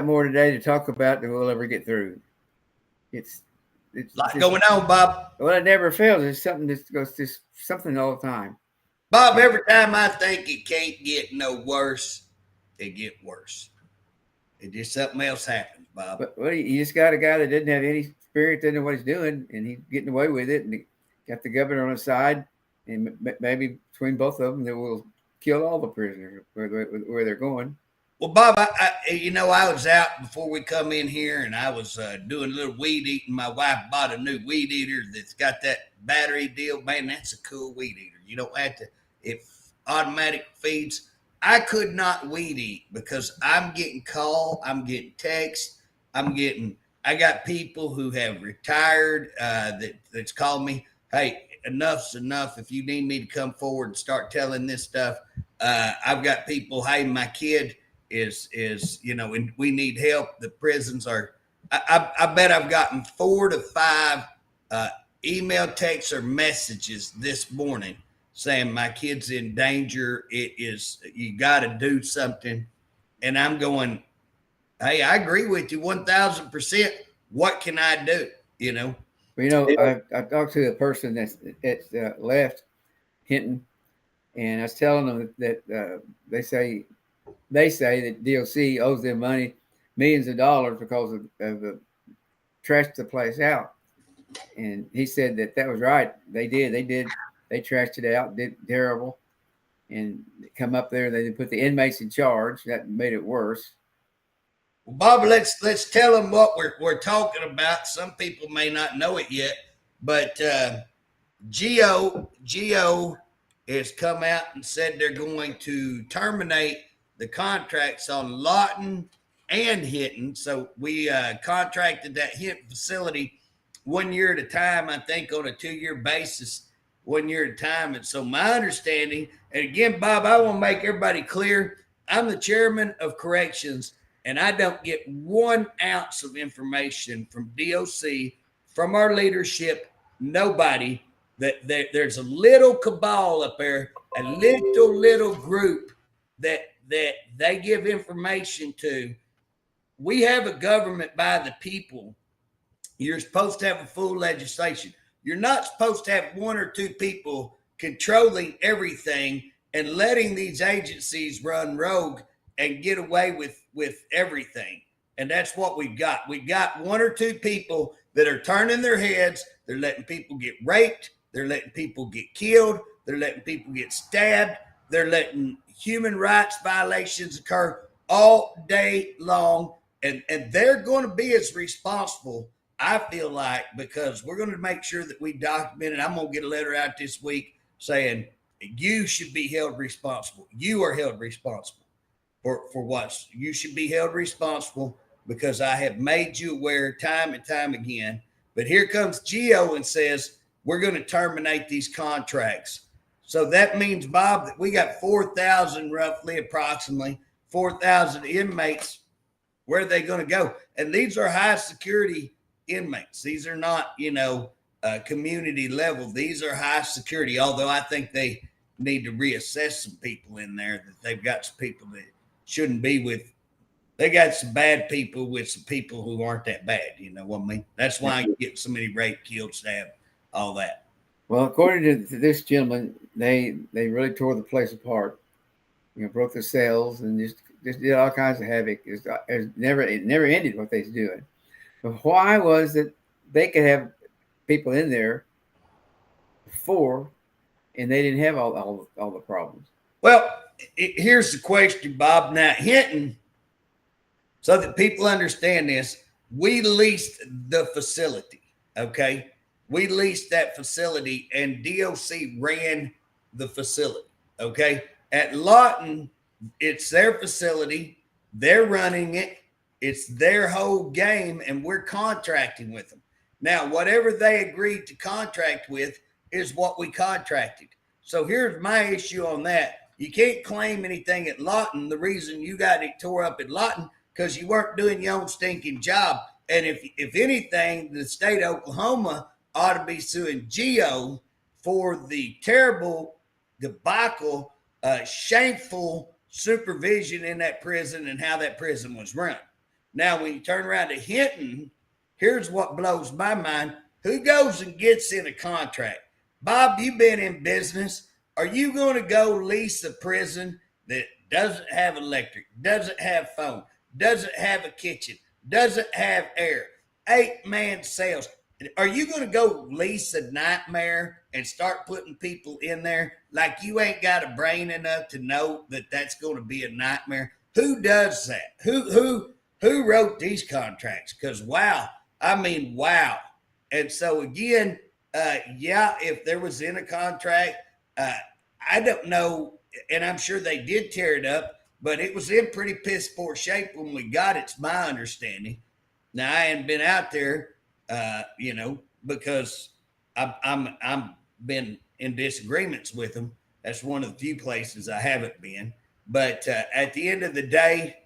more today to talk about than we'll ever get through. It's Lot just, going on, Bob. well, it never fails. It's something that goes just something all the time. Bob, every time I think it can't get no worse, it get worse. It just something else happens, Bob. But well, you just got a guy that didn't have any experience, didn't know what he's doing, and he's getting away with it. And he got the governor on his side, and maybe between both of them, they will kill all the prisoners where they're going. Well, Bob, I was out before we come in here, and I was doing a little weed eating. My wife bought a new weed eater that's got that battery deal. Man, that's a cool weed eater. You don't have to, it automatic feeds. I could not weed eat because I'm getting call, I'm getting text, I got people who have retired that's called me, hey, enough's enough. If you need me to come forward and start telling this stuff, I've got people, hey, my kid is and we need help. The prisons are, I bet I've gotten 4 to 5 email, texts, or messages this morning saying my kid's in danger. It is, you got to do something. And I'm going, hey, I agree with you 1,000%. What can I do? Well, I talked to a person that's left Hinton, and I was telling them that they say that DOC owes them money, millions of dollars, because of trashed the place out. And he said that was right. They did. They trashed it out, did terrible, and come up there. They put the inmates in charge. That made it worse. Well, Bob, let's tell them what we're talking about. Some people may not know it yet, but Geo has come out and said they're going to terminate the contracts on Lawton and Hinton. So we contracted that Hinton facility 1 year at a time, I think on a 2-year basis, 1 year at a time. And so my understanding, and again, Bob, I want to make everybody clear, I'm the chairman of corrections, and I don't get 1 ounce of information from DOC, from our leadership, nobody, that there's a little cabal up there, a little group that they give information to. We have a government by the people. You're supposed to have a full legislation. You're not supposed to have 1 or 2 people controlling everything and letting these agencies run rogue and get away with everything. And that's what we've got. We've got 1 or 2 people that are turning their heads. They're letting people get raped. They're letting people get killed. They're letting people get stabbed. They're letting human rights violations occur all day long. And they're going to be as responsible, I feel like, because we're going to make sure that we document it. I'm going to get a letter out this week saying you should be held responsible. You are held responsible for what you should be held responsible, because I have made you aware time and time again. But here comes Geo and says, we're going to terminate these contracts. So that means, Bob, that we got 4,000, roughly, approximately 4,000 inmates. Where are they going to go? And these are high security inmates. These are not, community level. These are high security, although I think they need to reassess some people in there, that they've got some people that shouldn't be with. They got some bad people with some people who aren't that bad. You know what I mean? That's why you get so many rape, killed, stabbed, all that. Well, according to this gentleman, they really tore the place apart. Broke the cells and just did all kinds of havoc. It never ended what they was doing. But why was it they could have people in there before, and they didn't have all the problems? Well, here's the question, Bob. Now, Hinton, so that people understand this, we leased the facility, okay? We leased that facility, and DOC ran the facility, okay? At Lawton, it's their facility. They're running it. It's their whole game, and we're contracting with them. Now, whatever they agreed to contract with is what we contracted. So here's my issue on that. You can't claim anything at Lawton. The reason you got it tore up at Lawton, because you weren't doing your own stinking job. And if anything, the state of Oklahoma ought to be suing Geo for the terrible debacle, shameful supervision in that prison and how that prison was run. Now, when you turn around to Hinton, here's what blows my mind. Who goes and gets in a contract? Bob, you've been in business. Are you going to go lease a prison that doesn't have electric, doesn't have phone, doesn't have a kitchen, doesn't have air, 8-man cells? Are you going to go lease a nightmare and start putting people in there like you ain't got a brain enough to know that that's going to be a nightmare? Who does that? Who wrote these contracts? Because wow. And so again, if there was in a contract, I don't know, and I'm sure they did tear it up, but it was in pretty piss poor shape when we got it. It's my understanding. Now I hadn't been out there, because I'm been in disagreements with them. That's one of the few places I haven't been. But at the end of the day,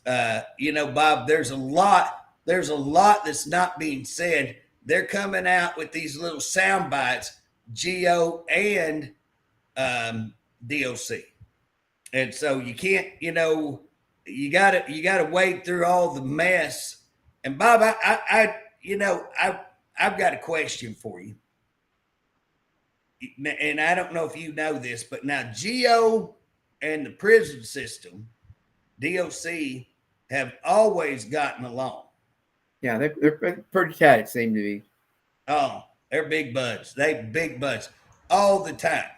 Bob, there's a lot that's not being said. They're coming out with these little sound bites, GO and DOC. And so you can't, you gotta wade through all the mess. And Bob, I've got a question for you. And I don't know if you know this, but now GO and the prison system, DOC, have always gotten along. Yeah, they're pretty tight, it seemed to be. Oh, they're big buds. They big buds all the time.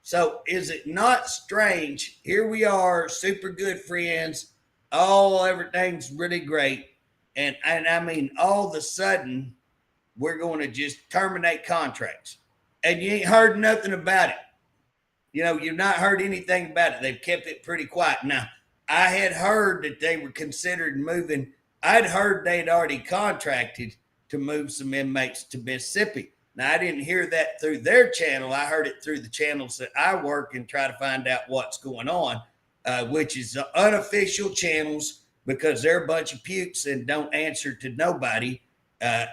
So is it not strange? Here we are, super good friends. Everything's really great. And I mean, all of a sudden, we're going to just terminate contracts. And you ain't heard nothing about it. You've not heard anything about it. They've kept it pretty quiet. Now, I had heard that they were considering moving. I'd heard they'd already contracted to move some inmates to Mississippi. Now, I didn't hear that through their channel. I heard it through the channels that I work and try to find out what's going on, which is the unofficial channels, because they're a bunch of pukes and don't answer to nobody,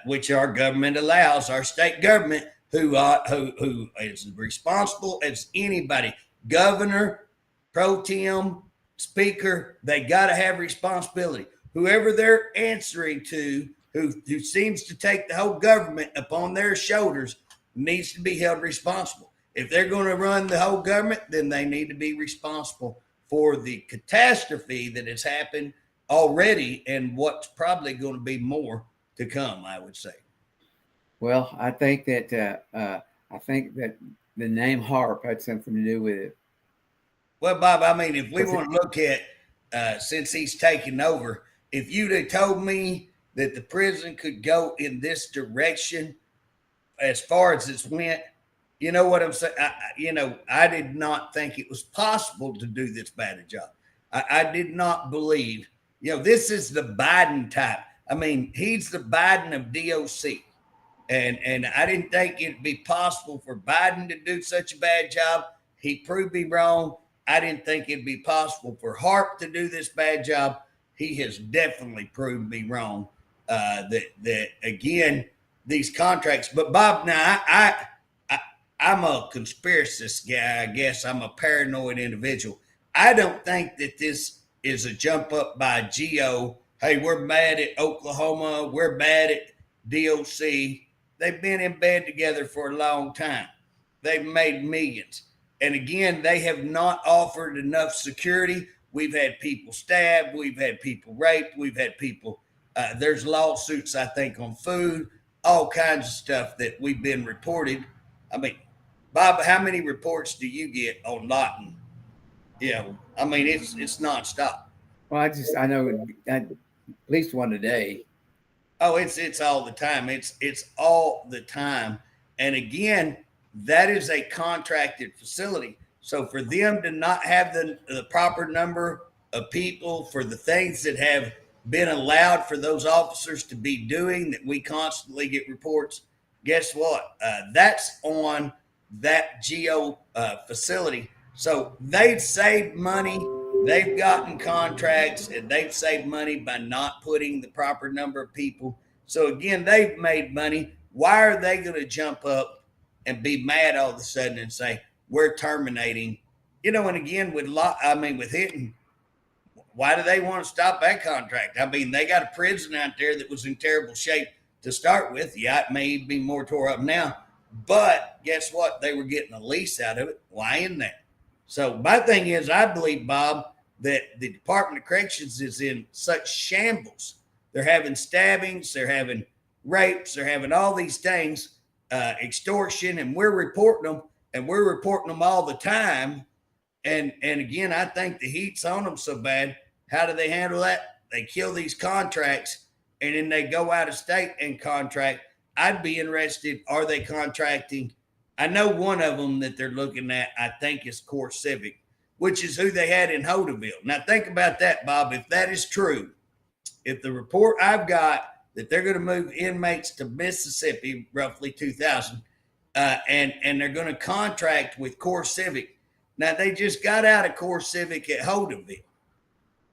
which our government allows, our state government, who is responsible as anybody. Governor, pro tem, speaker, they got to have responsibility. Whoever they're answering to, who seems to take the whole government upon their shoulders, needs to be held responsible. If they're going to run the whole government, then they need to be responsible for the catastrophe that has happened already and what's probably going to be more to come, I would say. Well, I think that the name HARP had something to do with it. Well, Bob, I mean, if we want to look at since he's taken over, if you'd have told me that the prison could go in this direction as far as it's went, you know what I'm saying? I did not think it was possible to do this bad a job. I did not believe, this is the Biden type. I mean, he's the Biden of DOC. And I didn't think it'd be possible for Biden to do such a bad job. He proved me wrong. I didn't think it'd be possible for Harp to do this bad job. He has definitely proved me wrong. That again, these contracts. But Bob, now I'm a conspiracist guy. I guess I'm a paranoid individual. I don't think that this is a jump up by GO. Hey, we're mad at Oklahoma. We're mad at DOC. They've been in bed together for a long time. They've made millions. And again, they have not offered enough security. We've had people stabbed. We've had people raped. We've had people, there's lawsuits, I think, on food, all kinds of stuff that we've been reported. I mean, Bob, how many reports do you get on Lawton? I mean, it's nonstop. Well, I know at least one a day. Oh, it's all the time. It's all the time. And again, that is a contracted facility. So for them to not have the proper number of people for the things that have been allowed for those officers to be doing that we constantly get reports, guess what? That's on that GO facility. So they've saved money. They've gotten contracts and they've saved money by not putting the proper number of people. So again, they've made money. Why are they going to jump up and be mad all of a sudden and say, we're terminating? And again, with Hinton, why do they want to stop that contract? I mean, they got a prison out there that was in terrible shape to start with. Yeah, it may be more tore up now, but guess what? They were getting a lease out of it. Why isn't that? So my thing is, I believe, Bob, that the Department of Corrections is in such shambles. They're having stabbings, they're having rapes, they're having all these things, extortion, and we're reporting them all the time. And again, I think the heat's on them so bad. How do they handle that? They kill these contracts, and then they go out of state and contract. I'd be interested, are they contracting? I know one of them that they're looking at, I think, is Core Civic, which is who they had in Hodeville. Now, think about that, Bob. If that is true, if the report I've got that they're going to move inmates to Mississippi, roughly 2,000, and they're going to contract with Core Civic. Now, they just got out of Core Civic at Hodeville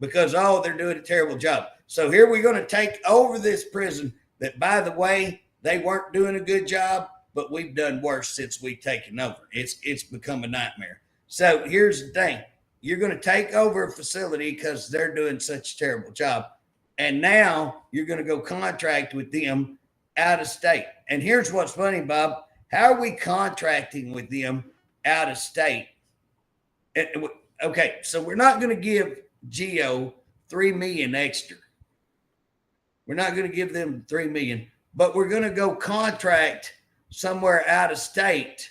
because, they're doing a terrible job. So here we're going to take over this prison that, by the way, they weren't doing a good job, but we've done worse since we've taken over. It's become a nightmare. So here's the thing. You're going to take over a facility because they're doing such a terrible job. And now you're going to go contract with them out of state. And here's what's funny, Bob. How are we contracting with them out of state? Okay, so we're not going to give GEO $3 million extra. We're not going to give them $3 million, but we're going to go contract somewhere out of state,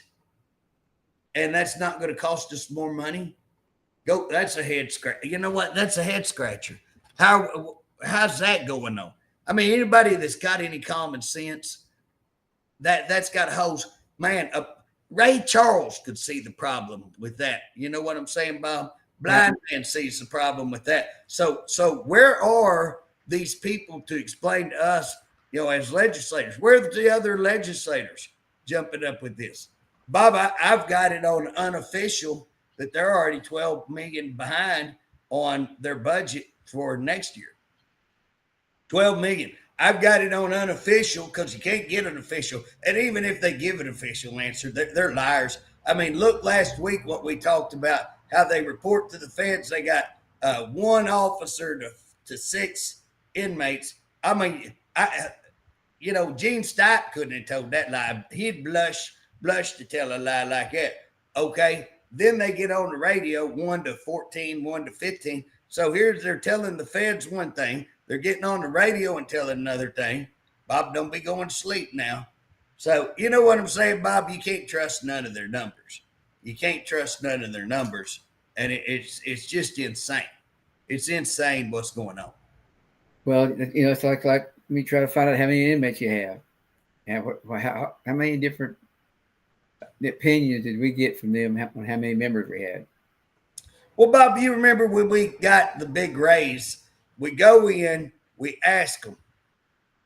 and that's not going to cost us more money. That's a head scratcher. You know what? That's a head scratcher. How's that going on? I mean, anybody that's got any common sense, that's got holes. Man, Ray Charles could see the problem with that. You know what I'm saying, Bob? Blind man sees the problem with that. So where are these people to explain to us, as legislators? Where are the other legislators jumping up with this? Bob, I've got it on unofficial that they're already $12 million behind on their budget for next year. $12 million. I've got it on unofficial because you can't get an official. And even if they give an official answer, they're liars. I mean, look last week what we talked about, how they report to the feds. They got one officer to 6 inmates. I mean, Gene Stipe couldn't have told that lie. He'd blush to tell a lie like that. Okay. Then they get on the radio, 1 to 14, 1 to 15. So they're telling the feds one thing. They're getting on the radio and telling another thing. Bob, don't be going to sleep now. So you know what I'm saying, Bob? You can't trust none of their numbers. You can't trust none of their numbers. And it's just insane. It's insane what's going on. Well, it's like me try to find out how many inmates you have. And how many different opinions did we get from them on how many members we had? Well, Bob, you remember when we got the big raise, we go in, we ask them,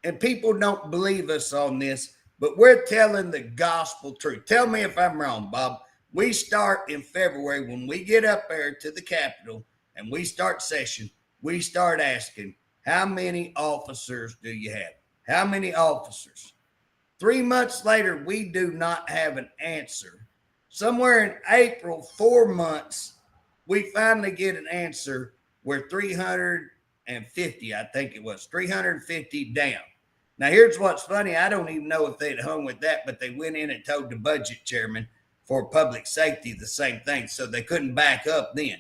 and people don't believe us on this, but we're telling the gospel truth. Tell me if I'm wrong, Bob. We start in February when we get up there to the Capitol and we start session, we start asking, how many officers do you have? How many officers? 3 months later, we do not have an answer. Somewhere in April, 4 months, we finally get an answer. We're 350, I think it was, 350 down. Now, here's what's funny. I don't even know if they'd hung with that, but they went in and told the budget chairman for public safety the same thing, so they couldn't back up then.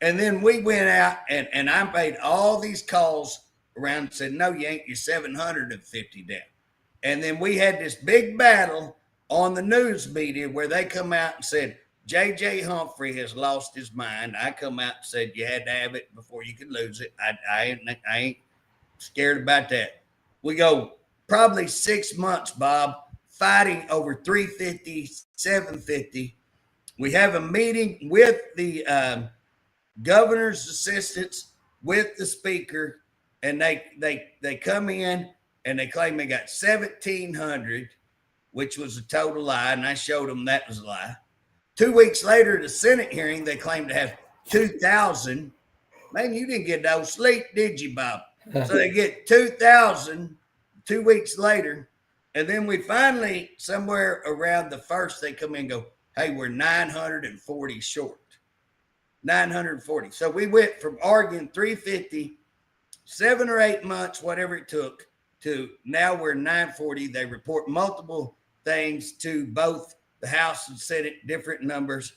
And then we went out, and I made all these calls around and said, no, you ain't, you're 750 down. And then we had this big battle on the news media where they come out and said, J.J. Humphrey has lost his mind. I come out and said you had to have it before you could lose it. I ain't scared about that. We go probably 6 months, Bob, fighting over 350, 750. We have a meeting with the governor's assistants, with the speaker, and they come in and they claim they got 1,700, which was a total lie, and I showed them that was a lie. 2 weeks later, the Senate hearing, they claimed to have 2,000. Man, you didn't get no sleep, did you, Bob? So they get 2,000 2 weeks later, and then we finally, somewhere around the 1st, they come in and go, hey, we're 940 short. 940. So we went from arguing 350, 7 or 8 months, whatever it took, to now we're 940. They report multiple things to both the House and Senate, different numbers,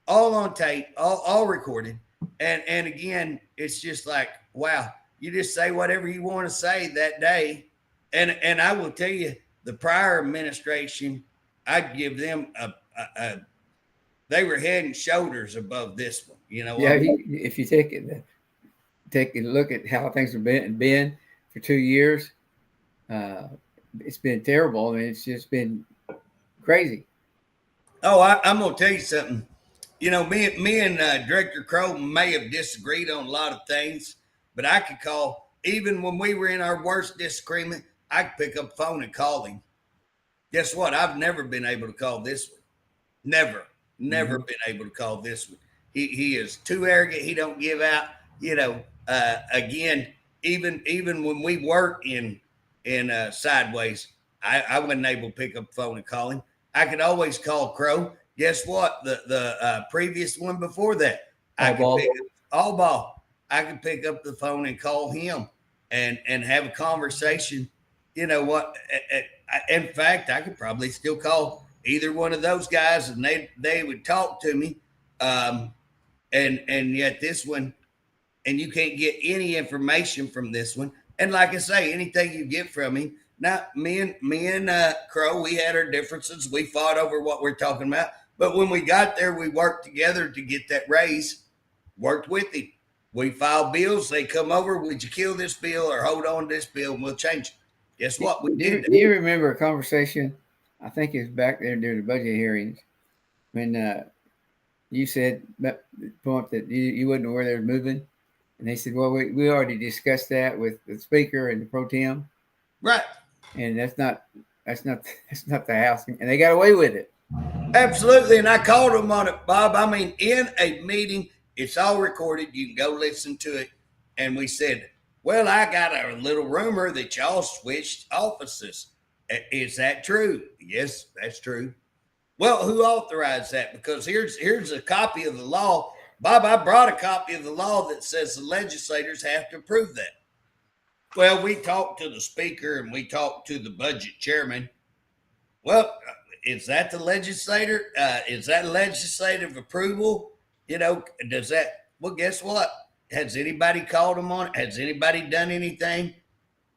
all on tape, all recorded. And again, it's just like, wow, you just say whatever you want to say that day. And I will tell you, the prior administration, I'd give them they were head and shoulders above this one. You know, Yeah, if you take a look at how things have been for 2 years, it's been terrible. I mean, it's just been crazy. Oh, I'm gonna tell you something. You know, me and Director Crow may have disagreed on a lot of things, but I could call, even when we were in our worst disagreement, I could pick up the phone and call him. Guess what? I've never been able to call this one. Never been able to call this one. He is too arrogant. He don't give out. You know, again, even when we worked in sideways, I wasn't able to pick up the phone and call him. I could always call Crow. Guess what? The previous one before that, I could pick up the phone and call him and have a conversation. You know what? In fact, I could probably still call either one of those guys, and they would talk to me. And yet this one, and you can't get any information from this one. And like I say, anything you get from him. Now, me and Crow, we had our differences. We fought over what we're talking about. But when we got there, we worked together to get that raise, worked with him. We filed bills. They come over. Would you kill this bill or hold on to this bill and we'll change it? Guess what? We did. Do you remember a conversation? I think it was back there during the budget hearings when you said the point that you wouldn't know where they were moving. And they said, well, we already discussed that with the speaker and the pro tem. Right. And that's not the House. And they got away with it. Absolutely. And I called them on it, Bob. I mean, in a meeting, it's all recorded. You can go listen to it. And we said, well, I got a little rumor that y'all switched offices. Is that true? Yes, that's true. Well, who authorized that? Because here's a copy of the law. Bob, I brought a copy of the law that says the legislators have to approve that. Well, we talked to the speaker and we talked to the budget chairman. Well, is that the legislator? Is that legislative approval? You know, does that, well, guess what? Has anybody called them on it? Has anybody done anything?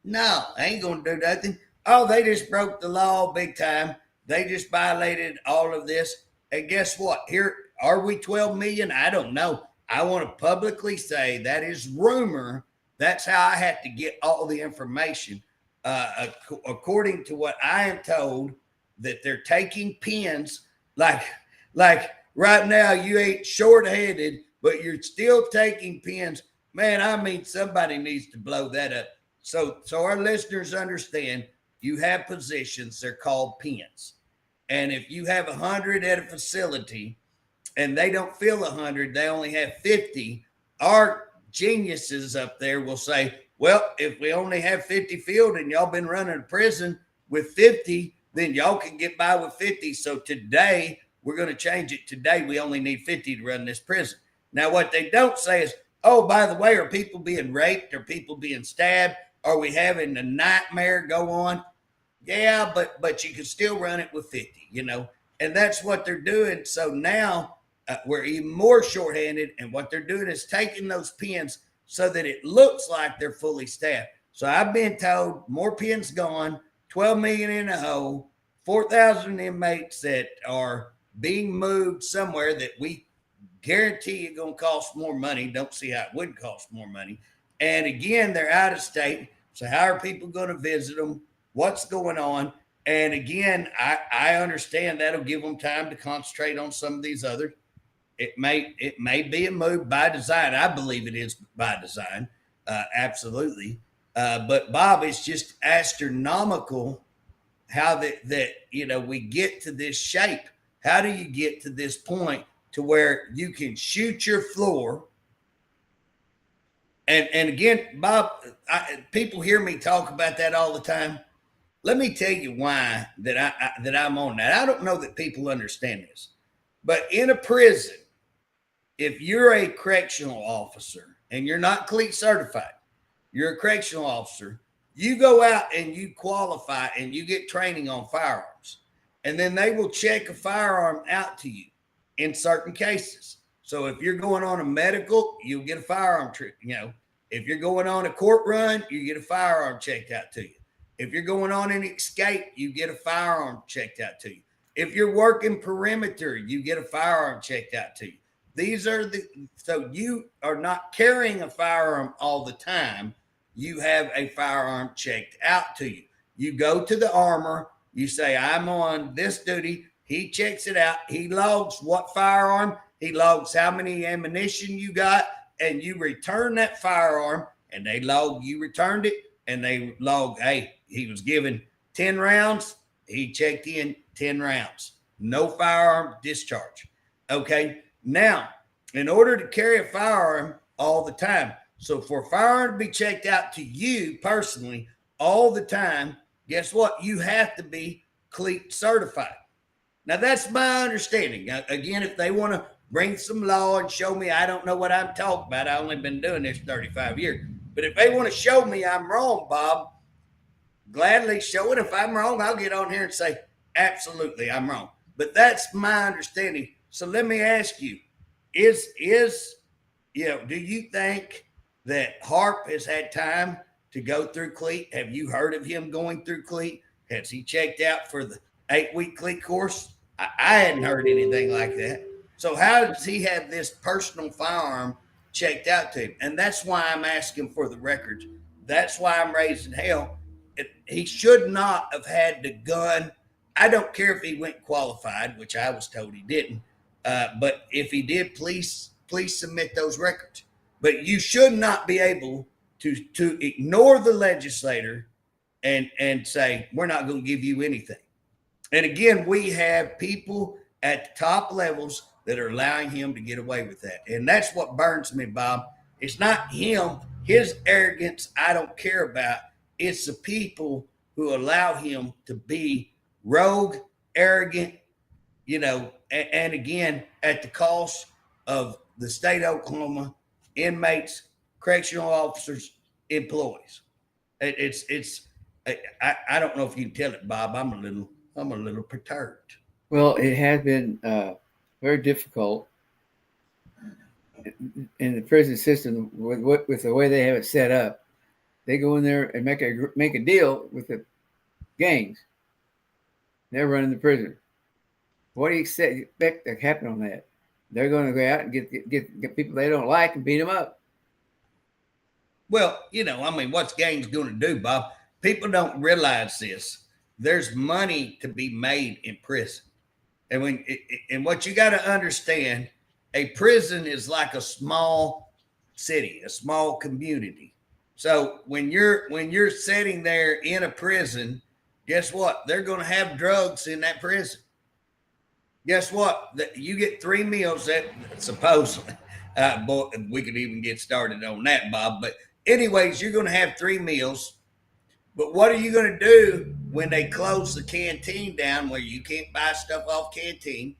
No, I ain't going to do nothing. Oh, they just broke the law big time. They just violated all of this. And guess what? Here, are we 12 million? I don't know. I want to publicly say that is rumor. That's how I had to get all the information. According to what I am told, that they're taking pins like right now you ain't short-handed, but you're still taking pins. Man, I mean, somebody needs to blow that up. So our listeners understand, you have positions, they're called pins. And if you have 100 at a facility and they don't fill 100, they only have 50, our geniuses up there will say, well, if we only have 50 filled and y'all been running a prison with 50, then y'all can get by with 50. So today, we're going to change it. Today, we only need 50 to run this prison. Now, what they don't say is, oh, by the way, are people being raped? Are people being stabbed? Are we having a nightmare go on? Yeah, but you can still run it with 50, you know, and that's what they're doing. So now we're even more shorthanded, and what they're doing is taking those pins so that it looks like they're fully staffed. So I've been told more pins gone, 12 million in a hole, 4,000 inmates that are being moved somewhere that we guarantee it's going to cost more money. Don't see how it wouldn't cost more money. And again, they're out of state. So how are people going to visit them? What's going on? And again, I understand that'll give them time to concentrate on some of these others. It may be a move by design. I believe it is by design. Absolutely. But Bob, it's just astronomical how that you know, we get to this shape. How do you get to this point to where you can shoot your floor? And again, Bob, people hear me talk about that all the time. Let me tell you why that I'm on that. I don't know that people understand this, but in a prison, if you're a correctional officer and you're not cleat certified, you're a correctional officer, you go out and you qualify and you get training on firearms. And then they will check a firearm out to you in certain cases. So if you're going on a medical, you'll get a firearm trick. If you're going on a court run, you get a firearm checked out to you. If you're going on an escape, you get a firearm checked out to you. If you're working perimeter, you get a firearm checked out to you. So you are not carrying a firearm all the time. You have a firearm checked out to you. You go to the armor, you say, I'm on this duty. He checks it out. He logs what firearm, he logs how many ammunition you got, and you return that firearm, and they log you returned it, and they log, hey, he was given 10 rounds. He checked in 10 rounds. No firearm discharge. Okay. Now, in order to carry a firearm all the time, so for a firearm to be checked out to you personally all the time, guess what? You have to be cleat certified. Now, that's my understanding. Now, again, if they want to bring some law and show me I don't know what I'm talking about, I've only been doing this 35 years. But if they want to show me I'm wrong, Bob, gladly show it. If I'm wrong, I'll get on here and say, absolutely, I'm wrong. But that's my understanding. So let me ask you, do you think that Harp has had time to go through cleat? Have you heard of him going through cleat? Has he checked out for the 8-week cleat course? I hadn't heard anything like that. So how does he have this personal firearm checked out to him? And that's why I'm asking for the records. That's why I'm raising hell. He should not have had the gun. I don't care if he went qualified, which I was told he didn't. But if he did, please submit those records. But you should not be able to ignore the legislator and say, we're not going to give you anything. And again, we have people at the top levels that are allowing him to get away with that. And that's what burns me, Bob. It's not him, his arrogance, I don't care about. It's the people who allow him to be rogue, arrogant, and again, at the cost of the state of Oklahoma, inmates, correctional officers, employees. I don't know if you can tell it, Bob. I'm a little perturbed. Well, it has been very difficult in the prison system with the way they have it set up. They go in there and make a deal with the gangs. They're running the prison. What do you expect to happen on that? They're going to go out and get people they don't like and beat them up. Well, what's gangs going to do, Bob? People don't realize this. There's money to be made in prison. And what you got to understand, a prison is like a small city, a small community. So when you're sitting there in a prison, guess what? They're going to have drugs in that prison. Guess what? You get 3 meals that supposedly, boy, we could even get started on that, Bob. But anyways, you're going to have 3 meals. But what are you going to do when they close the canteen down where you can't buy stuff off canteen?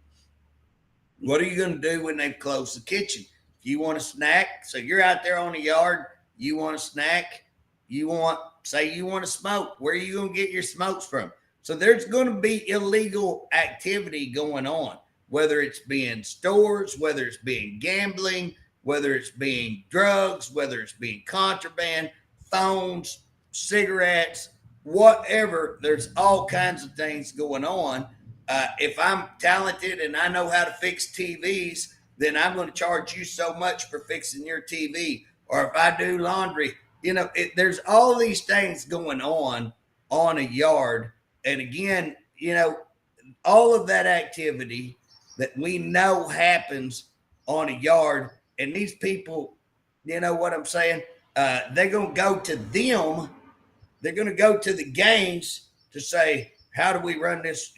What are you going to do when they close the kitchen? If you want a snack, so you're out there on the yard, you want a snack, you want to smoke. Where are you going to get your smokes from? So there's going to be illegal activity going on, whether it's being stores, whether it's being gambling, whether it's being drugs, whether it's being contraband, phones, cigarettes, whatever. There's all kinds of things going on. If I'm talented and I know how to fix TVs, then I'm going to charge you so much for fixing your TV. Or if I do laundry, there's all these things going on a yard. And again, all of that activity that we know happens on a yard, and these people, you know what I'm saying? They're going to go to them. They're going to go to the gangs to say, how do we run this?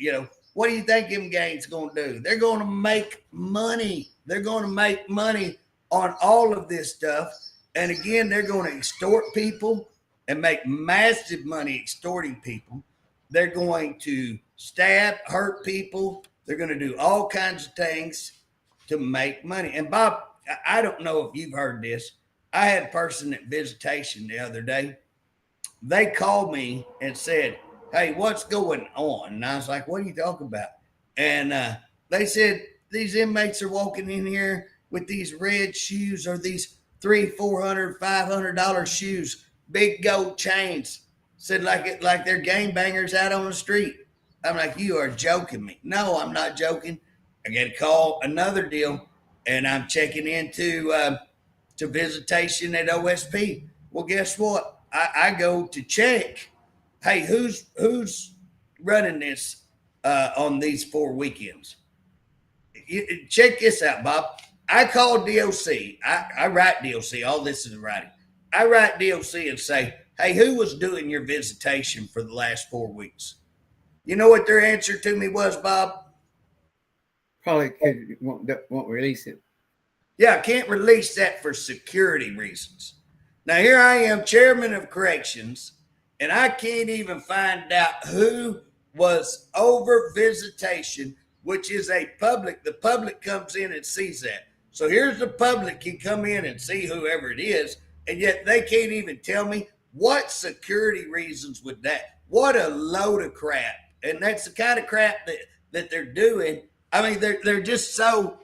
What do you think them gangs going to do? They're going to make money. They're going to make money on all of this stuff. And again, they're going to extort people and make massive money extorting people. They're going to stab, hurt people. They're going to do all kinds of things. to make money. And Bob, I don't know if you've heard this. I had a person at visitation the other day. They called me and said, "Hey, what's going on?" And I was like, "What are you talking about?" And they said, "These inmates are walking in here with these red shoes or these $300, $400, $500 shoes, big gold chains." Said like they're gangbangers out on the street. I'm like, "You are joking me." "No, I'm not joking." I get a call, another deal, and I'm checking into to visitation at OSP. Well, guess what? I go to check. Hey, who's running this on these 4 weekends? Check this out, Bob. I call DOC. I write DOC. All this is writing. I write DOC and say, "Hey, who was doing your visitation for the last 4 weeks?" You know what their answer to me was, Bob? Probably won't release it. Yeah, I can't release that for security reasons. Now, here I am, chairman of corrections, and I can't even find out who was over visitation, which is a public. The public comes in and sees that. So here's the public can come in and see whoever it is, and yet they can't even tell me what security reasons would that. What a load of crap. And that's the kind of crap that they're doing. I mean, they're just so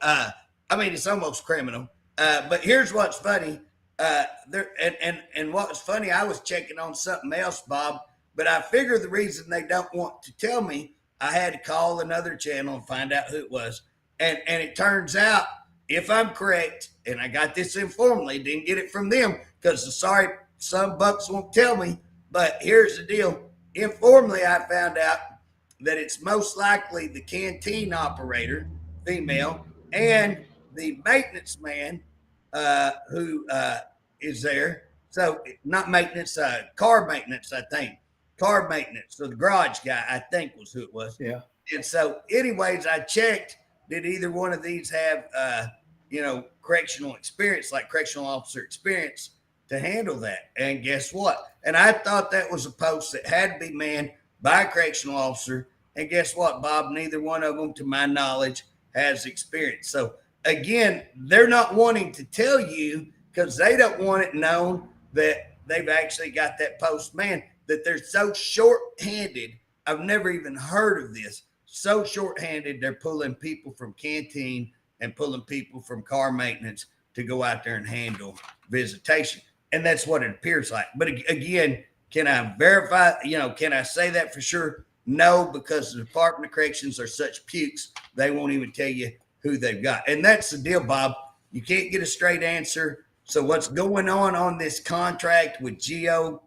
it's almost criminal. But here's what's funny. And what was funny, I was checking on something else, Bob, but I figure the reason they don't want to tell me, I had to call another channel and find out who it was. And it turns out, if I'm correct, and I got this informally, didn't get it from them because some bucks won't tell me, but here's the deal. Informally, I found out that it's most likely the canteen operator, female, and the maintenance man who is there. So not maintenance, car maintenance, I think. Car maintenance. So the garage guy, I think, was who it was. Yeah. And so, anyways, I checked. Did either one of these have, correctional experience, like correctional officer experience, to handle that? And guess what? And I thought that was a post that had to be manned by a correctional officer. And guess what, Bob? Neither one of them, to my knowledge, has experience. So again, they're not wanting to tell you because they don't want it known that they've actually got that post manned, that they're so short-handed. I've never even heard of this. So short-handed, they're pulling people from canteen and pulling people from car maintenance to go out there and handle visitation. And that's what it appears like. But again, can I verify, can I say that for sure? No, because the Department of Corrections are such pukes, they won't even tell you who they've got. And that's the deal, Bob. You can't get a straight answer. So what's going on this contract with GEO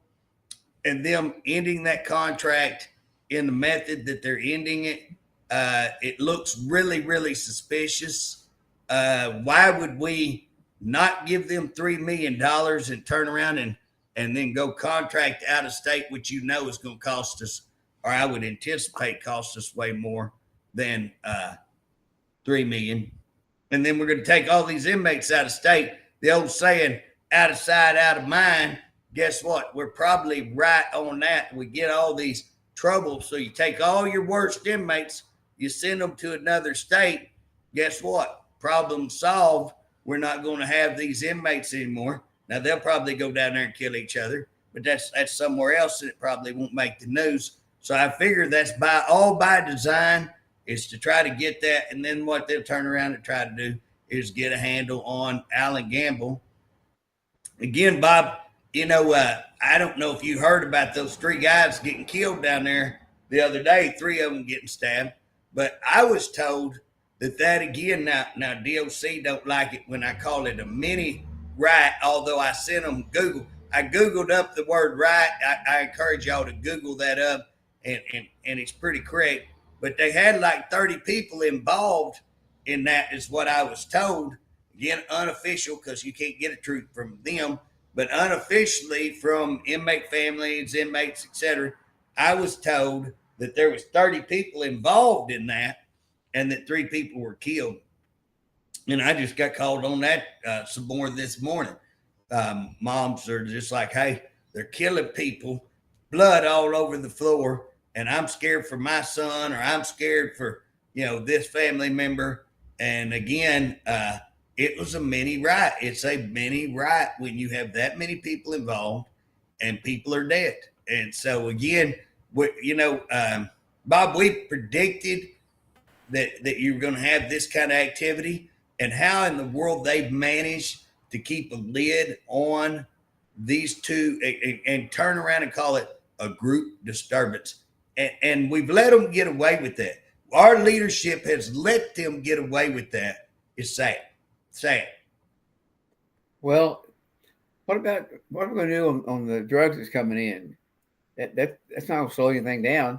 and them ending that contract in the method that they're ending it, it looks really, really suspicious. Why would we not give them $3 million and turn around and then go contract out of state, which is going to cost us, or I would anticipate cost us way more than $3 million. And then we're going to take all these inmates out of state. The old saying, out of sight, out of mind. Guess what? We're probably right on that. We get all these troubles. So you take all your worst inmates, you send them to another state. Guess what? Problem solved. We're not going to have these inmates anymore. Now they'll probably go down there and kill each other, but that's somewhere else and it probably won't make the news. So I figure that's by design, is to try to get that. And then what they'll turn around and try to do is get a handle on Allen Gamble. Again, Bob, I don't know if you heard about those 3 guys getting killed down there the other day, 3 of them getting stabbed. But I was told that again, now DOC don't like it when I call it a mini riot, although I sent them Google. I Googled up the word riot. I encourage y'all to Google that up, and it's pretty correct. But they had like 30 people involved in that, is what I was told. Again, unofficial, because you can't get a truth from them, but unofficially from inmate families, inmates, etc. I was told that there was 30 people involved in that, and that 3 people were killed. And I just got called on that some more this morning. Moms are just like, hey, they're killing people, blood all over the floor, and I'm scared for my son, or I'm scared for, this family member. And again, it was a mini riot. It's a mini riot when you have that many people involved and people are dead. And so again, Bob, we predicted that you were going to have this kind of activity, and how in the world they've managed to keep a lid on these two and turn around and call it a group disturbance. And we've let them get away with that. Our leadership has let them get away with that. It's sad. Sad. Well, what are we going to do on the drugs that's coming in? That's not going to slow anything down.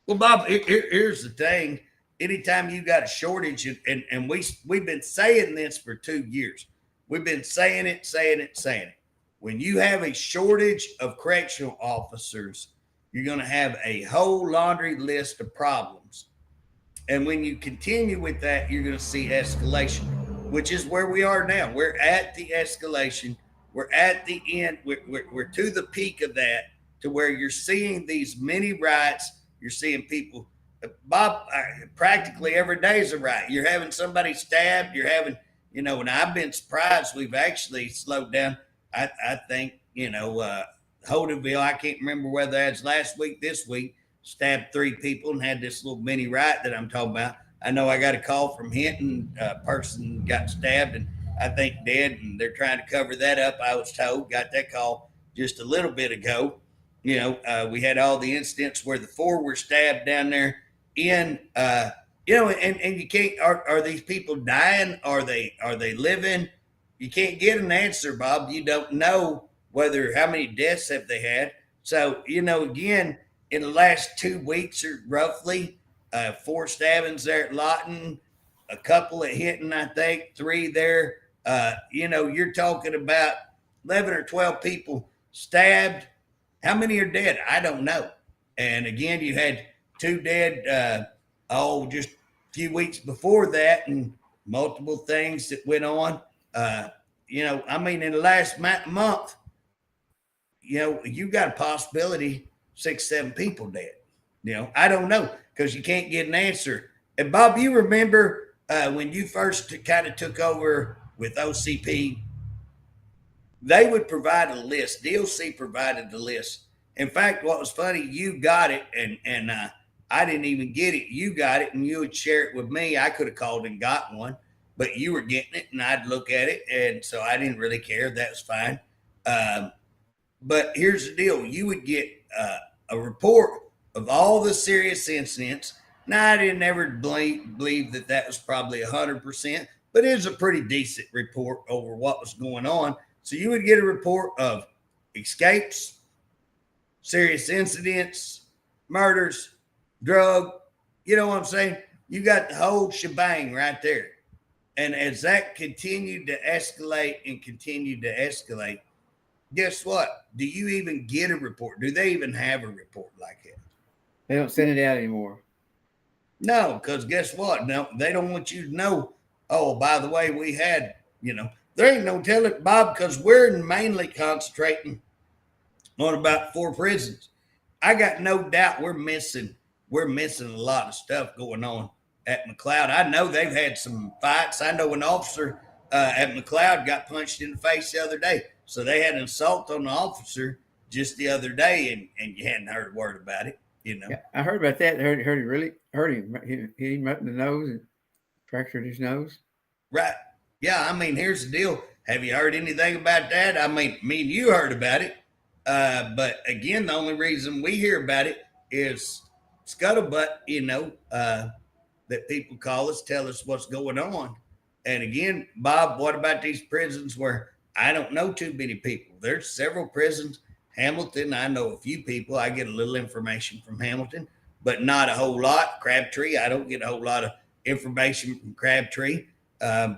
Well, Bob, here's the thing. Anytime you got a shortage, and we've been saying this for 2 years, we've been saying it. When you have a shortage of correctional officers, you're going to have a whole laundry list of problems. And when you continue with that, you're going to see escalation, which is where we are now. We're at the escalation. We're at the end. We're to the peak of that, to where you're seeing these mini riots. You're seeing people, Bob, practically every day is a riot. You're having somebody stabbed. You're having, and I've been surprised we've actually slowed down. I think, Holdenville, I can't remember whether that's last week, this week, stabbed 3 people and had this little mini riot that I'm talking about. I know I got a call from Hinton. A person got stabbed and I think dead, and they're trying to cover that up. I was told, got that call just a little bit ago. We had all the incidents where the 4 were stabbed down there in, and you can't, are these people dying? Are they living? You can't get an answer, Bob. You don't know how many deaths have they had. So, again, in the last 2 weeks or roughly, 4 stabbings there at Lawton, a couple at Hinton, I think, 3 there. You're talking about 11 or 12 people stabbed. How many are dead? I don't know. And again, you had 2 dead, just a few weeks before that, and multiple things that went on. In the last month, you got a possibility 6, 7 people dead. I don't know, because you can't get an answer. And Bob, you remember when you first kind of took over with OCP, they would provide a list. DOC provided the list. In fact, what was funny, you got it, and I didn't even get it. You got it, and you would share it with me. I could have called and got one, but you were getting it, and I'd look at it, and so I didn't really care. That was fine. But here's the deal. You would get a report of all the serious incidents. Now, I didn't ever believe that was probably 100%, but it was a pretty decent report over what was going on. So you would get a report of escapes, serious incidents, murders, drug. You know what I'm saying? You got the whole shebang right there. And as that continued to escalate, guess what? Do you even get a report? Do they even have a report like that? They don't send it out anymore. No, because guess what? No, they don't want you to know, oh, by the way, we had, there ain't no telling, Bob, because we're mainly concentrating on about 4 prisons. I got no doubt we're missing a lot of stuff going on at McLeod. I know they've had some fights. I know an officer at McLeod got punched in the face the other day. So they had an assault on the officer just the other day, and you hadn't heard a word about it, Yeah, I heard about that. Heard he really hurt him. He hit him up in the nose and fractured his nose. Right. Yeah, here's the deal. Have you heard anything about that? Me and you heard about it. But again, the only reason we hear about it is scuttlebutt, that people call us, tell us what's going on. And again, Bob, what about these prisons where I don't know too many people? There's several prisons. Hamilton, I know a few people. I get a little information from Hamilton, but not a whole lot. Crabtree, I don't get a whole lot of information from Crabtree.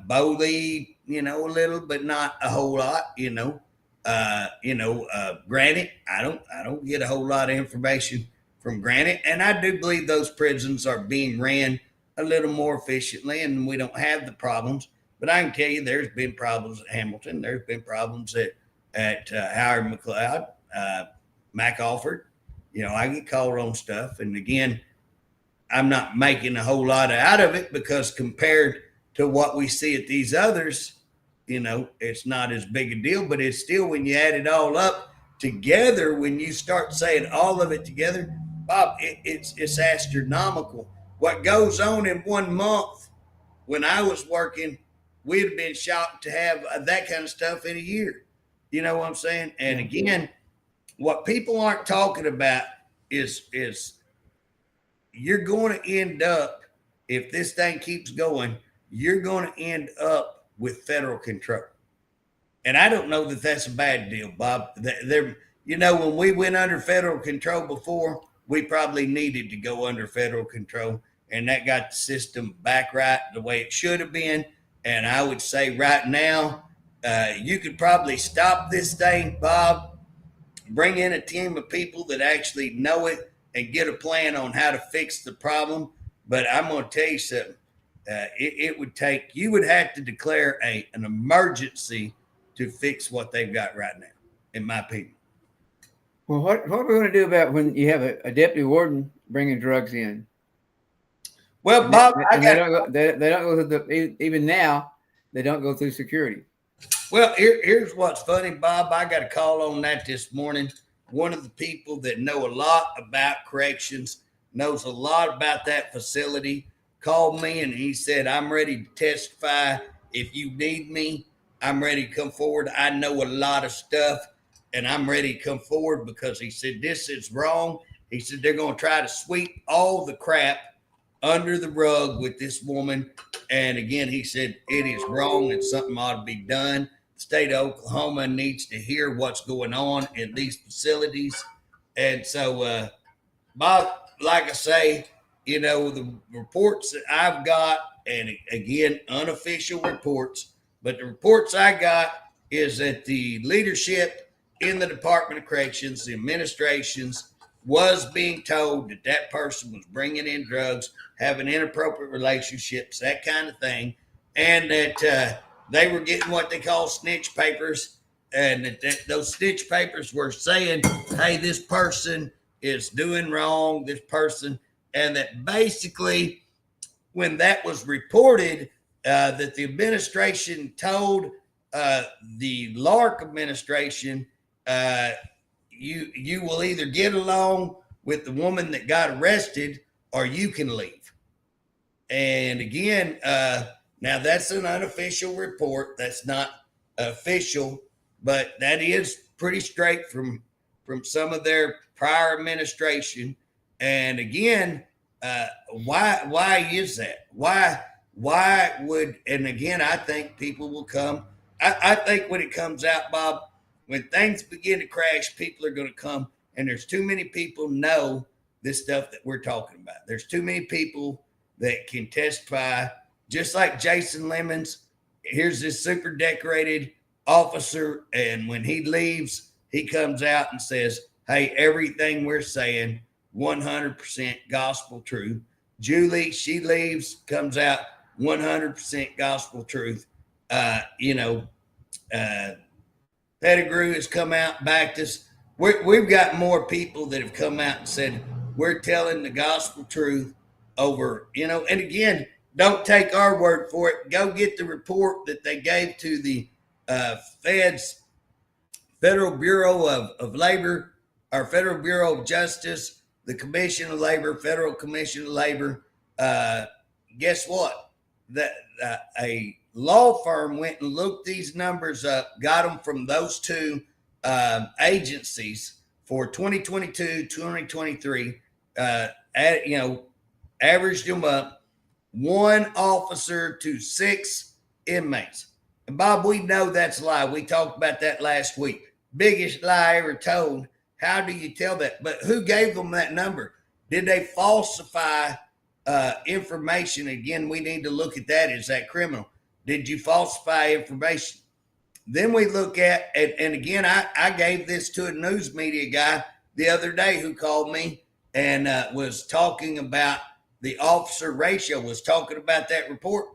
Bowley, a little, but not a whole lot. Granite, I don't get a whole lot of information from Granite, and I do believe those prisons are being ran a little more efficiently, and we don't have the problems. But I can tell you, there's been problems at Hamilton. There's been problems at Howard McLeod, MacAlford. I get called on stuff, and again, I'm not making a whole lot out of it, because compared to what we see at these others, it's not as big a deal, but it's still, when you add it all up together, when you start saying all of it together, Bob, it's astronomical. What goes on in 1 month, when I was working, we'd have been shocked to have that kind of stuff in a year. You know what I'm saying? And again, what people aren't talking about is you're going to end up, if this thing keeps going, you're going to end up with federal control. And I don't know that that's a bad deal, Bob. When we went under federal control before, we probably needed to go under federal control, and that got the system back right the way it should have been. And I would say right now, you could probably stop this thing, Bob, bring in a team of people that actually know it and get a plan on how to fix the problem. But I'm going to tell you something. You would have to declare an emergency to fix what they've got right now, in my opinion. Well, what are we going to do about when you have a deputy warden bringing drugs in? Well, Bob, they don't go through even now, they don't go through security. Well, here's what's funny, Bob. I got a call on that this morning. One of the people that know a lot about corrections, knows a lot about that facility, called me and he said, I'm ready to testify. If you need me, I'm ready to come forward. I know a lot of stuff and I'm ready to come forward, because he said, this is wrong. He said, they're going to try to sweep all the crap under the rug with this woman. And again, he said, it is wrong and something ought to be done. The state of Oklahoma needs to hear what's going on in these facilities. And so, Bob, like I say, the reports that I've got, and again, unofficial reports, but the reports I got is that the leadership in the Department of Corrections, the administrations, was being told that that person was bringing in drugs, having inappropriate relationships, that kind of thing, and that they were getting what they call snitch papers, and that those snitch papers were saying, hey, this person is doing wrong, this person, and that basically when that was reported, that the administration told the Lark administration, you will either get along with the woman that got arrested or you can leave. And again, now that's an unofficial report. That's not official, but that is pretty straight from some of their prior administration. And again, why is that? Why would, and again, I think people will come. I think when it comes out, Bob, when things begin to crash, people are going to come, and there's too many people know this stuff that we're talking about. There's too many people that can testify, just like Jason Lemons. Here's this super decorated officer, and when he leaves, he comes out and says, hey, everything we're saying, 100% gospel truth. Julie, she leaves, comes out, 100% gospel truth. Pettigrew has come out, backed us. We've got more people that have come out and said, we're telling the gospel truth over, and again, don't take our word for it. Go get the report that they gave to the Federal Bureau of Labor, or Federal Bureau of Justice, the Commission of Labor, Federal Commission of Labor. Guess what? A law firm went and looked these numbers up, got them from those two agencies for 2022, 2023, averaged them up, 1 officer to 6 inmates. And Bob, we know that's a lie. We talked about that last week. Biggest lie ever told. How do you tell that? But who gave them that number? Did they falsify information? Again, we need to look at that. Is that criminal? Did you falsify information? Then we look at, and again, I gave this to a news media guy the other day who called me and was talking about the officer ratio, was talking about that report.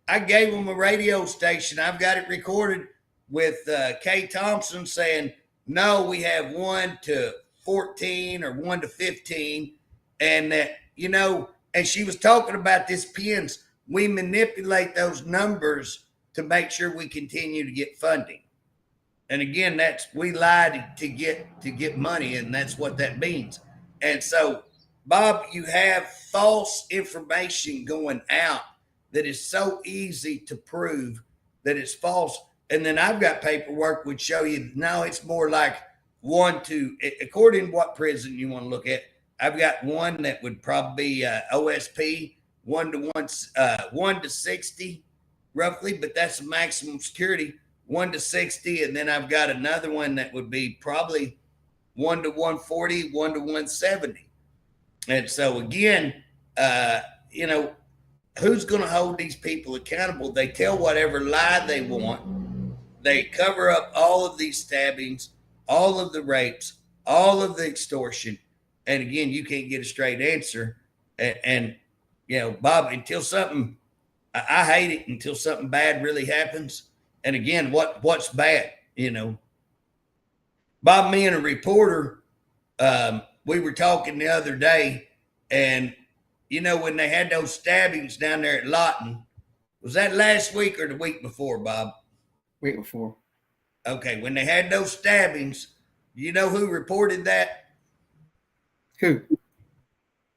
I gave him a radio station. I've got it recorded with Kay Thompson saying, no, we have 1 to 14 or 1 to 15. And that, and she was talking about this pens. we manipulate those numbers to make sure we continue to get funding. And again, we lied to get money, and that's what that means. And so, Bob, you have false information going out that is so easy to prove that it's false. And then I've got paperwork would show you, no, it's more like 1 to, according to what prison you want to look at. I've got one that would probably be OSP, 1 to 60 roughly, but that's maximum security, 1 to 60. And then I've got another one that would be probably 1 to 140, 1 to 170. And so again, who's going to hold these people accountable? They tell whatever lie they want. They cover up all of these stabbings, all of the rapes, all of the extortion. And again, you can't get a straight answer. And Bob, until something, I hate it until something bad really happens. And again, what's bad? Bob, me and a reporter, we were talking the other day, and when they had those stabbings down there at Lawton, was that last week or the week before, Bob? Week before. Okay, when they had those stabbings, you know who reported that? Who?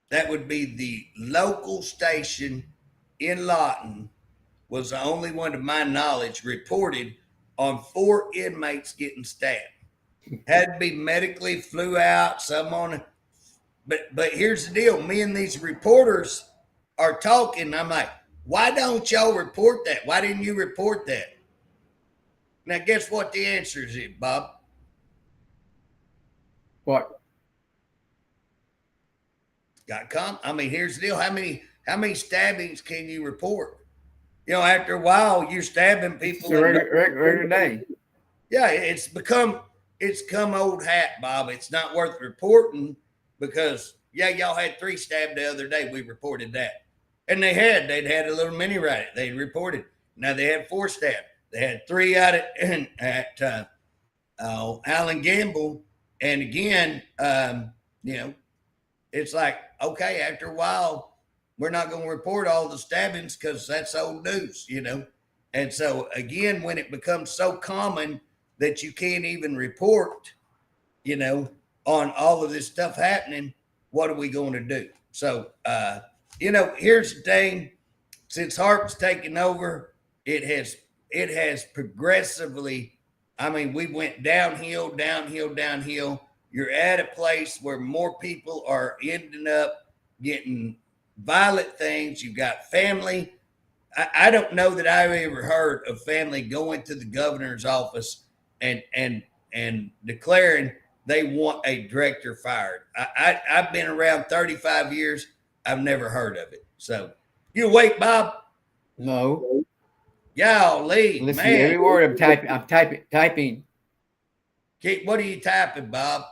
That would be the local station in Lawton. Was the only one, to my knowledge, reported on 4 inmates getting stabbed. Had to be medically, flew out, some on it. But here's the deal. Me and these reporters are talking. I'm like, why don't y'all report that? Why didn't you report that? Now, guess what the answer is, Bob? What? Here's the deal. How many stabbings can you report? After a while, you're stabbing people. It's a regular day. Yeah, it's come old hat, Bob. It's not worth reporting because, y'all had 3 stabbed the other day. We reported that. And they'd had a little mini riot. They reported. Now they had 4 stabbed. They had 3 out at Allen Gamble. And again, it's like, okay, after a while, we're not going to report all the stabbings because that's old news, And so again, when it becomes so common that you can't even report, on all of this stuff happening, what are we going to do? So, here's the thing. Since Harp's taken over, it has progressively, we went downhill. You're at a place where more people are ending up getting violent things. You've got family. I don't know that I've ever heard of family going to the governor's office and declaring they want a director fired. I've been around 35 years. I've never heard of it. So you awake, Bob? No. Golly, Listen man. to every word I'm typing. What are you typing, Bob?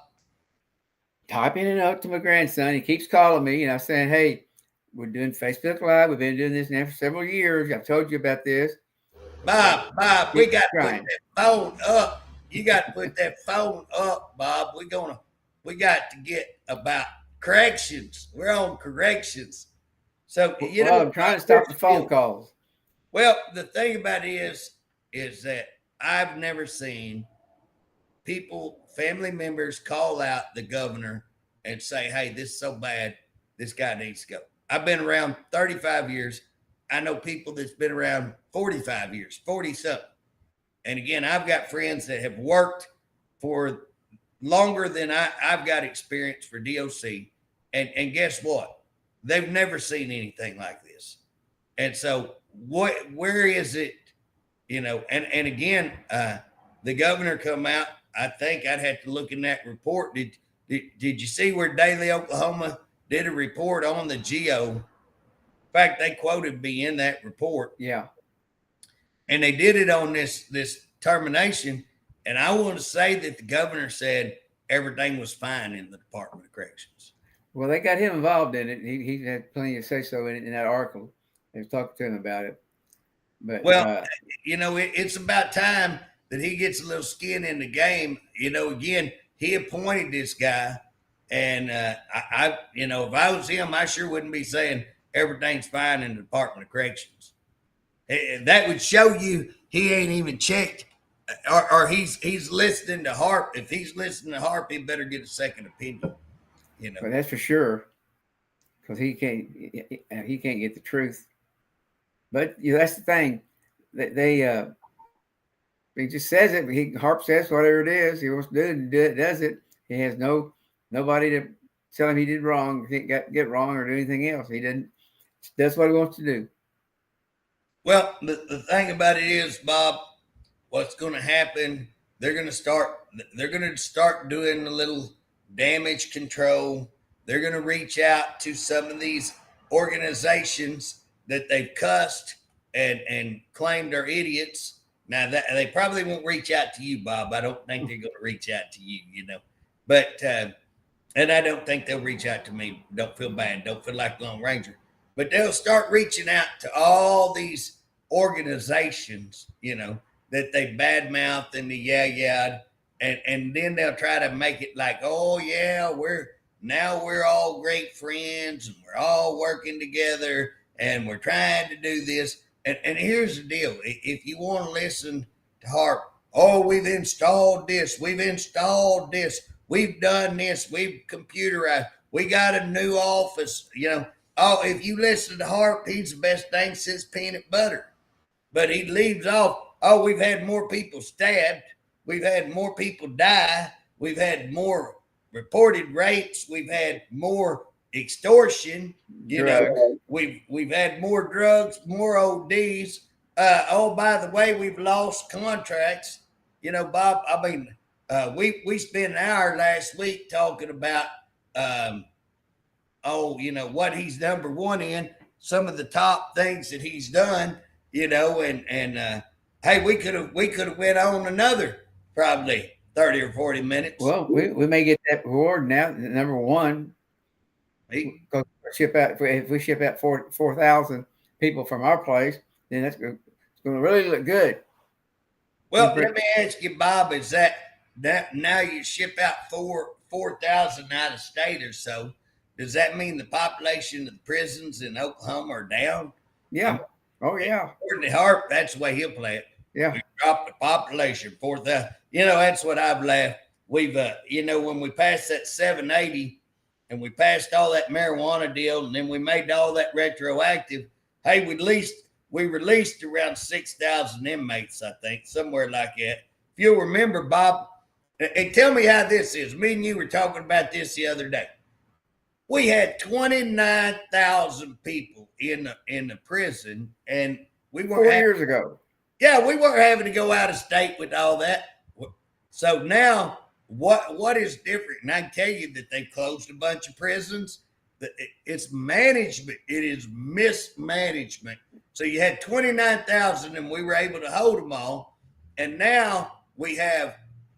Typing it up to my grandson. He keeps calling me, saying, hey, we're doing Facebook Live. We've been doing this now for several years. I've told you about this. Bob, we got to put that phone up. You got to put that phone up, Bob. We got to get about corrections. We're on corrections. So, I'm trying to stop the phone calls. Well, the thing about it is that I've never seen family members call out the governor and say, hey, this is so bad, this guy needs to go. I've been around 35 years. I know people that's been around 45 years, 40-something. And again, I've got friends that have worked for longer than I've got experience for DOC. And guess what? They've never seen anything like this. And so where is it, and again, the governor come out. I think I'd have to look in that report. Did you see where Daily Oklahoma did a report on the GO? In fact, they quoted me in that report. Yeah. And they did it on this termination. And I want to say that the governor said everything was fine in the Department of Corrections. Well, they got him involved in it. He had plenty to say so in that article. They was talking to him about it. But it's about time that he gets a little skin in the game. Again, he appointed this guy, and if I was him, I sure wouldn't be saying, everything's fine in the Department of Corrections. That would show you he ain't even checked, or he's listening to HARP. If he's listening to HARP, he better get a second opinion. But that's for sure, because he can't get the truth. But that's the thing. He just says it. Harp says whatever it is he wants to do, and does it. He has nobody to tell him he did wrong, he can't get wrong, or do anything else. He didn't. That's what he wants to do. Well, the thing about it is, Bob, what's going to happen? They're going to start doing a little damage control. They're going to reach out to some of these organizations that they've cussed and claimed are idiots. Now that they probably won't reach out to you, Bob. I don't think they're going to reach out to you, but and I don't think they'll reach out to me. Don't feel bad. Don't feel like Lone Ranger. But they'll start reaching out to all these organizations, that they badmouth and the yeah, and then they'll try to make it like, oh yeah, we're all great friends and we're all working together and we're trying to do this. And here's the deal: if you want to listen to HARP, oh, we've installed this, we've done this, we've computerized, we got a new office, Oh, if you listen to HARP, he's the best thing since peanut butter. But he leaves off, oh, we've had more people stabbed. We've had more people die. We've had more reported rapes. We've had more extortion. We've had more drugs, more ODs. Oh, by the way, we've lost contracts. Bob, I mean, we spent an hour last week talking about what he's number one in, some of the top things that he's done, and hey, we could have went on another probably 30 or 40 minutes. Well, we may get that reward now. Number one, because if we ship out 4,000 people from our place, then it's going to really look good. Well, let me ask you, Bob, is that now you ship out 4,000 out of state or so? Does that mean the population of the prisons in Oklahoma are down? Yeah. Oh, yeah. According to HARP, that's the way he'll play it. Yeah. We dropped the population 4,000. That's what I've laughed. We've, when we passed that 780 and we passed all that marijuana deal and then we made all that retroactive, hey, we released around 6,000 inmates, I think, somewhere like that. If you'll remember, Bob, and tell me how this is. Me and you were talking about this the other day. We had 29,000 people in the prison, and we weren't 4 years ago. Yeah, we weren't having to go out of state with all that. So now, what is different? And I can tell you that they closed a bunch of prisons. It's management. It is mismanagement. So you had 29,000, and we were able to hold them all, and now we have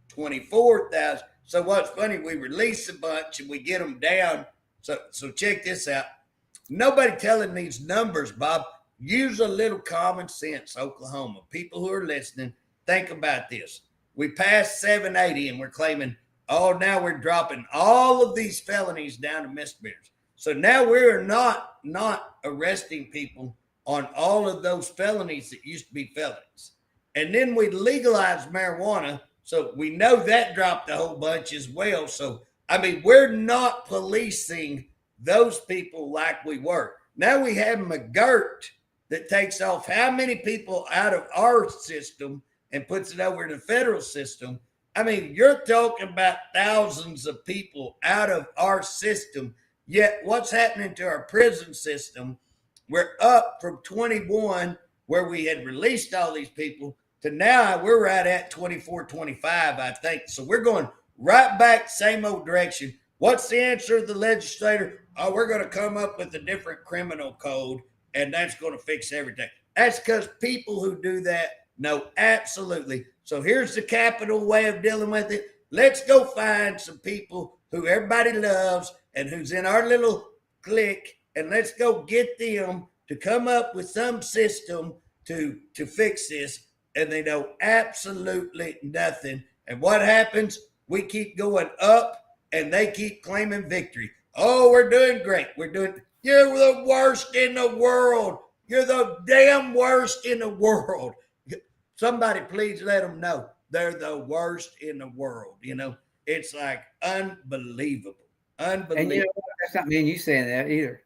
24,000. So what's funny? We release a bunch and we get them down. So check this out. Nobody telling these numbers, Bob. Use a little common sense, Oklahoma. People who are listening, think about this. We passed 780 and we're claiming, oh, now we're dropping all of these felonies down to misdemeanors. So now we're not arresting people on all of those felonies that used to be felonies. And then we legalized marijuana. So we know that dropped a whole bunch as well. So we're not policing those people like we were. Now we have McGirt that takes off how many people out of our system and puts it over to the federal system. You're talking about thousands of people out of our system. Yet what's happening to our prison system? We're up from 21, where we had released all these people, to now we're right at 24, 25, I think. So we're going right back, same old direction. What's the answer of the legislator? Oh, we're going to come up with a different criminal code, and that's going to fix everything. That's because people who do that know absolutely. So here's the capital way of dealing with it. Let's go find some people who everybody loves and who's in our little clique, and let's go get them to come up with some system to fix this, and they know absolutely nothing. And what happens? We keep going up, and they keep claiming victory. Oh, we're doing great. You're the worst in the world. You're the damn worst in the world. Somebody please let them know they're the worst in the world. It's like unbelievable. Unbelievable. And that's not me and you saying that either.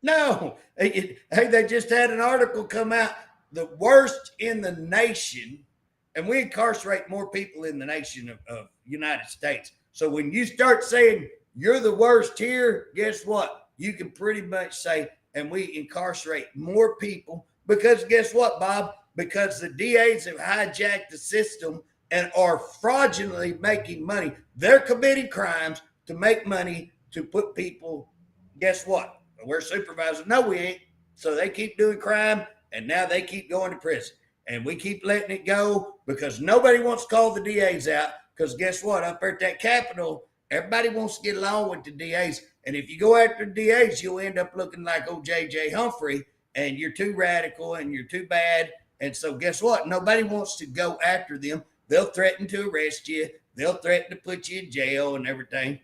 No, hey, they just had an article come out, the worst in the nation, and we incarcerate more people in the nation of United States. So when you start saying you're the worst here, guess what? You can pretty much say, and we incarcerate more people because guess what, Bob? Because the DAs have hijacked the system and are fraudulently making money. They're committing crimes to make money to put people, guess what? We're supervisors. No, we ain't. So they keep doing crime, and now they keep going to prison. And we keep letting it go because nobody wants to call the DAs out because guess what? Up there at that Capitol, everybody wants to get along with the DAs. And if you go after the DAs, you'll end up looking like old J.J. Humphrey, and you're too radical and you're too bad. And so guess what? Nobody wants to go after them. They'll threaten to arrest you. They'll threaten to put you in jail and everything.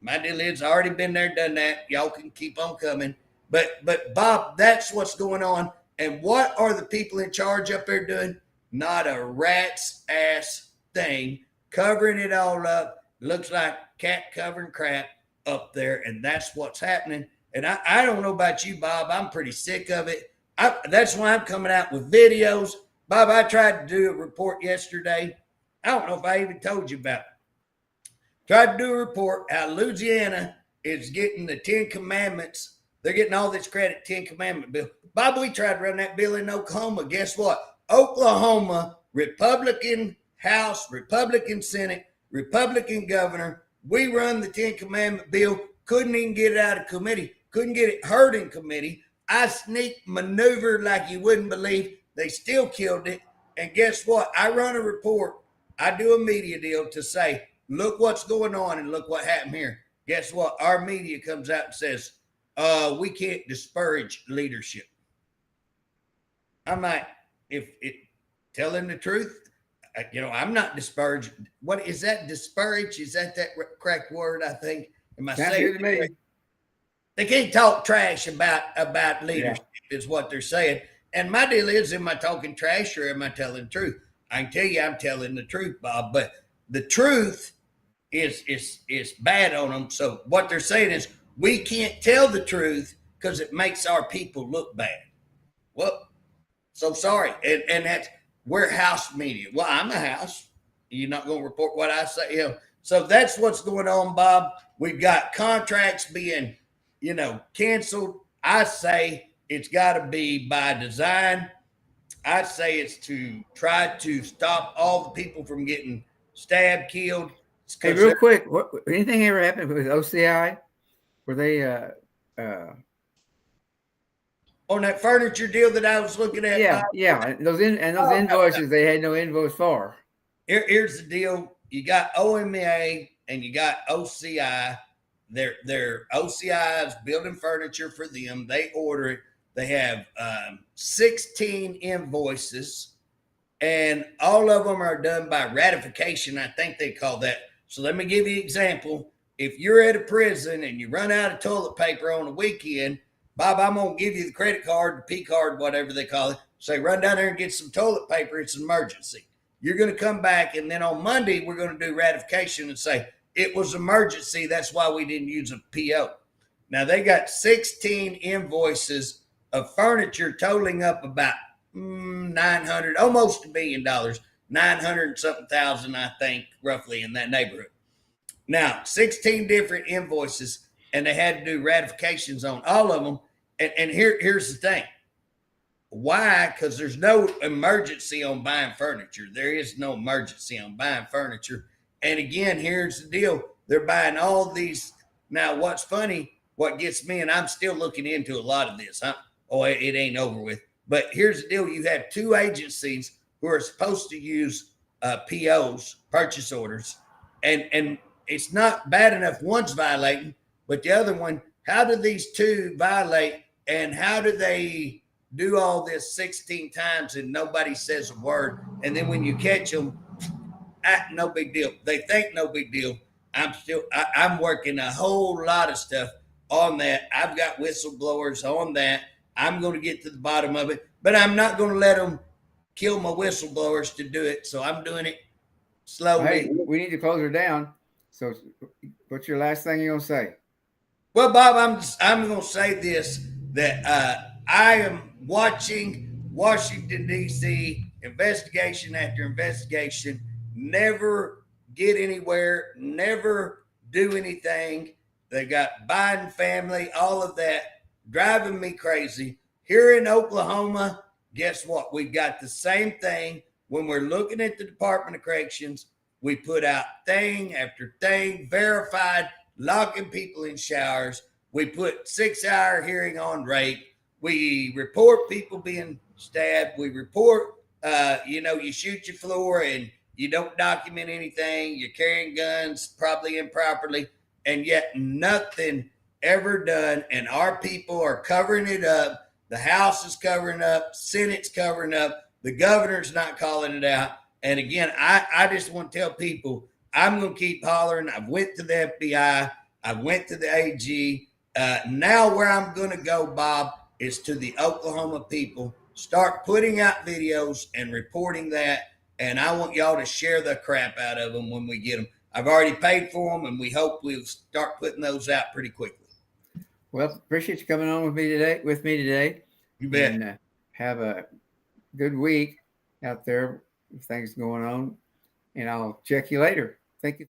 My deal is already been there, done that. Y'all can keep on coming. But Bob, that's what's going on. And what are the people in charge up there doing? Not a rat's ass thing. Covering it all up. Looks like cat covering crap up there. And that's what's happening. And I don't know about you, Bob. I'm pretty sick of it. That's why I'm coming out with videos. Bob, I tried to do a report yesterday. I don't know if I even told you about it. Tried to do a report how Louisiana is getting the 10 Commandments. They're getting all this credit, 10 Commandment bill. Bob, we tried to run that bill in Oklahoma. Guess what? Oklahoma, Republican House, Republican Senate, Republican governor. We run the 10 Commandment bill. Couldn't even get it out of committee. Couldn't get it heard in committee. I sneak maneuvered like you wouldn't believe. They still killed it. And guess what? I run a report. I do a media deal to say, look what's going on and look what happened here. Guess what? Our media comes out and says, we can't disparage leadership. I'm like, if it telling the truth, I'm not disparaging. What is that? Disparage? Is that correct word? I think. Am I saying it? They can't talk trash about leadership, is what they're saying. And my deal is, am I talking trash or am I telling the truth? I can tell you I'm telling the truth, Bob, but the truth is bad on them. So what they're saying is we can't tell the truth because it makes our people look bad. Well, so sorry. And that's, we're house media. Well, I'm a house. You're not going to report what I say. So that's what's going on, Bob. We've got contracts being, canceled. I say it's got to be by design. I say it's to try to stop all the people from getting stabbed, killed. Hey, real quick, anything ever happened with OCI? Were they on that furniture deal that I was looking at? Yeah. And those invoices they had no invoice for. Here's the deal: you got OMA and you got OCI. Their OCI is building furniture for them. They order it. They have 16 invoices, and all of them are done by ratification. I think they call that. So let me give you an example. If you're at a prison and you run out of toilet paper on a weekend, Bob, I'm going to give you the credit card, the P card, whatever they call it. Say, run down there and get some toilet paper. It's an emergency. You're going to come back, and then on Monday, we're going to do ratification and say, it was emergency. That's why we didn't use a PO. Now, they got 16 invoices of furniture totaling up about 900, almost $1 billion, 900 and something thousand, I think, roughly in that neighborhood. Now, 16 different invoices, and they had to do ratifications on all of them. And here's the thing. Why? Because there's no emergency on buying furniture. There is no emergency on buying furniture. And again, here's the deal. They're buying all these. Now, what's funny, what gets me, and I'm still looking into a lot of this. It ain't over with. But here's the deal. You have two agencies who are supposed to use POs, purchase orders, and it's not bad enough one's violating, but the other one, how do these two violate, and how do they do all this 16 times and nobody says a word? And then when you catch them, no big deal. They think no big deal. I'm working a whole lot of stuff on that. I've got whistleblowers on that. I'm going to get to the bottom of it, but I'm not going to let them kill my whistleblowers to do it. So I'm doing it slowly. Hey, we need to close her down. So what's your last thing you're going to say? Well, Bob, I'm going to say this, that I am watching Washington, D.C., investigation after investigation, never get anywhere, never do anything. They got Biden family, all of that, driving me crazy. Here in Oklahoma, guess what? We've got the same thing. When we're looking at the Department of Corrections, we put out thing after thing, verified, locking people in showers. We put 6-hour hearing on rape. We report people being stabbed. We report, you shoot your floor and you don't document anything. You're carrying guns probably improperly, and yet nothing ever done. And our people are covering it up. The House is covering up. Senate's covering up. The governor's not calling it out. And again, I just want to tell people, I'm going to keep hollering. I've went to the FBI. I went to the AG. Now where I'm going to go, Bob, is to the Oklahoma people. Start putting out videos and reporting that. And I want y'all to share the crap out of them when we get them. I've already paid for them, and we hope we'll start putting those out pretty quickly. Well, appreciate you coming on with me today. You bet. And have a good week out there with things going on. And I'll check you later. Thank you.